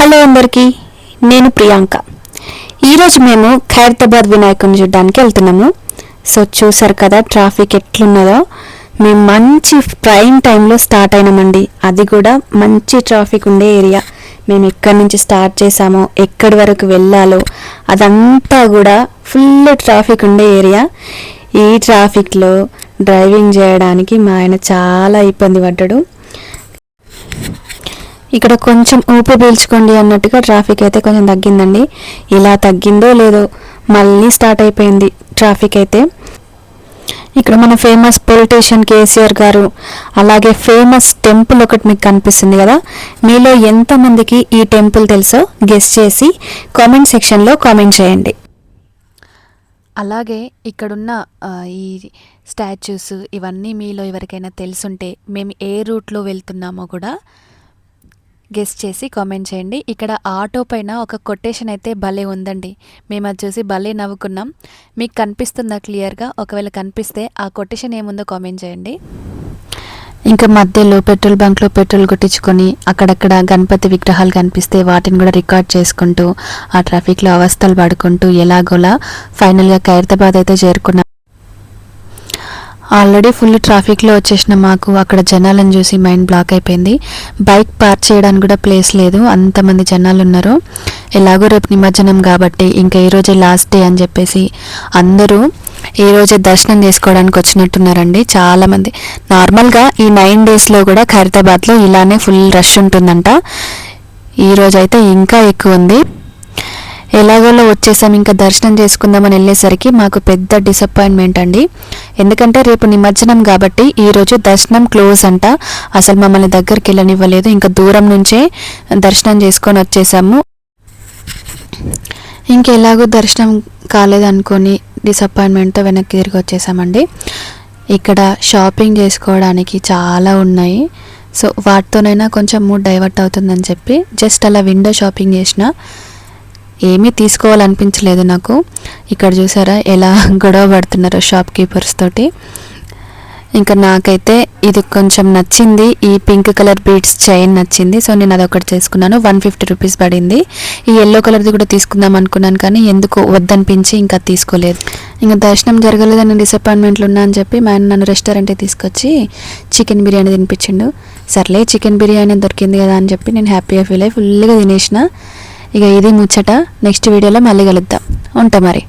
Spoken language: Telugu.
హలో అందరికీ, నేను ప్రియాంక. ఈరోజు మేము ఖైరతాబాద్ వినాయకుని చూడడానికి వెళ్తున్నాము. సో చూసారు కదా ట్రాఫిక్ ఎట్లున్నదో. మేము మంచి ప్రైమ్ టైంలో స్టార్ట్ అయినామండి. అది కూడా మంచి ట్రాఫిక్ ఉండే ఏరియా. మేము ఎక్కడి నుంచి స్టార్ట్ చేసామో ఎక్కడి వరకు వెళ్ళాలో అదంతా కూడా ఫుల్ ట్రాఫిక్ ఉండే ఏరియా. ఈ ట్రాఫిక్లో డ్రైవింగ్ చేయడానికి మా ఆయన చాలా ఇబ్బంది పడ్డాడు. ఇక్కడ కొంచెం ఊపిరి పీల్చుకోండి అన్నట్టుగా ట్రాఫిక్ అయితే కొంచెం తగ్గిందండి. ఇలా తగ్గిందో లేదో మళ్ళీ స్టార్ట్ అయిపోయింది ట్రాఫిక్ అయితే. ఇక్కడ మన ఫేమస్ పొలిటీషియన్ కేసీఆర్ గారు, అలాగే ఫేమస్ టెంపుల్ ఒకటి మీకు కనిపిస్తుంది కదా. మీలో ఎంతమందికి ఈ టెంపుల్ తెలుసో గెస్ చేసి కామెంట్ సెక్షన్లో కామెంట్ చేయండి. అలాగే ఇక్కడున్న ఈ స్టాచ్యూస్ ఇవన్నీ మీలో ఎవరికైనా తెలుసుంటే మేము ఏ రూట్లో వెళ్తున్నామో కూడా గెస్ చేసి కామెంట్ చేయండి. ఇక్కడ ఆటో పైన ఒక కొటేషన్ అయితే భలే ఉందండి. మేము అది చూసి భలే నవ్వుకున్నాం. మీకు కనిపిస్తుందా క్లియర్గా? ఒకవేళ కనిపిస్తే ఆ కొటేషన్ ఏముందో కామెంట్ చేయండి. ఇంకా మధ్యలో పెట్రోల్ బంక్లో పెట్రోల్ కొట్టించుకొని అక్కడక్కడ గణపతి విగ్రహాలు కనిపిస్తే వాటిని కూడా రికార్డ్ చేసుకుంటూ ఆ ట్రాఫిక్లో అవస్థలు పడుకుంటూ ఎలాగోలా ఫైనల్గా ఖైరతాబాద్ అయితే చేరుకున్నాం. ఆల్రెడీ ఫుల్ ట్రాఫిక్లో వచ్చేసిన మాకు అక్కడ జనాలను చూసి మైండ్ బ్లాక్ అయిపోయింది. బైక్ పార్క్ చేయడానికి కూడా ప్లేస్ లేదు, అంతమంది జనాలు ఉన్నారు. ఎలాగో రేపు నిమజ్జనం కాబట్టి ఇంకా ఈరోజే లాస్ట్ డే అని చెప్పేసి అందరూ ఈరోజే దర్శనం చేసుకోవడానికి వచ్చినట్టున్నారండి చాలామంది. నార్మల్గా ఈ 9 డేస్లో కూడా ఖైరతాబాద్లో ఇలానే ఫుల్ రష్ ఉంటుందంట. ఈరోజైతే ఇంకా ఎక్కువ ఉంది. ఎలాగోలో వచ్చేసాం. ఇంకా దర్శనం చేసుకుందామని వెళ్ళేసరికి మాకు పెద్ద డిసప్పాయింట్మెంట్ అండి. ఎందుకంటే రేపు నిమజ్జనం కాబట్టి ఈరోజు దర్శనం క్లోజ్ అంట. అసలు మమ్మల్ని దగ్గరికి వెళ్ళనివ్వలేదు. ఇంకా దూరం నుంచే దర్శనం చేసుకొని వచ్చేసాము. ఇంకెలాగో దర్శనం కాలేదనుకొని డిసప్పాయింట్మెంట్తో వెనక్కి తిరిగి వచ్చేసామండి. ఇక్కడ షాపింగ్ చేసుకోవడానికి చాలా ఉన్నాయి. సో వాటితోనైనా కొంచెం మూడ్ డైవర్ట్ అవుతుందని చెప్పి జస్ట్ అలా విండో షాపింగ్ చేసిన. ఏమీ తీసుకోవాలనిపించలేదు నాకు. ఇక్కడ చూసారా ఎలా గొడవ పడుతున్నారో షాప్ కీపర్స్ తోటి. ఇంకా నాకైతే ఇది కొంచెం నచ్చింది. ఈ పింక్ కలర్ బీడ్స్ చైన్ నచ్చింది. సో నేను అదొకటి చేసుకున్నాను. 150 రూపీస్ పడింది. ఈ ఎల్లో కలర్ది కూడా తీసుకుందాం అనుకున్నాను కానీ ఎందుకో వద్దనిపించి ఇంకా తీసుకోలేదు. ఇంకా దర్శనం జరగలేదని డిసప్పాయింట్మెంట్లు ఉన్నా అని చెప్పి మా ఆయన నన్ను రెస్టారెంట్కి తీసుకొచ్చి చికెన్ బిర్యానీ తినిపించిండు. సర్లే చికెన్ బిర్యానీ దొరికింది కదా అని చెప్పి నేను హ్యాపీగా ఫీల్ అయ్యి ఫుల్గా తినేసిన. ఇక ఇది ముచ్చట. నెక్స్ట్ వీడియోలో మళ్ళీ కలుద్దాం. ఉంటా మరి.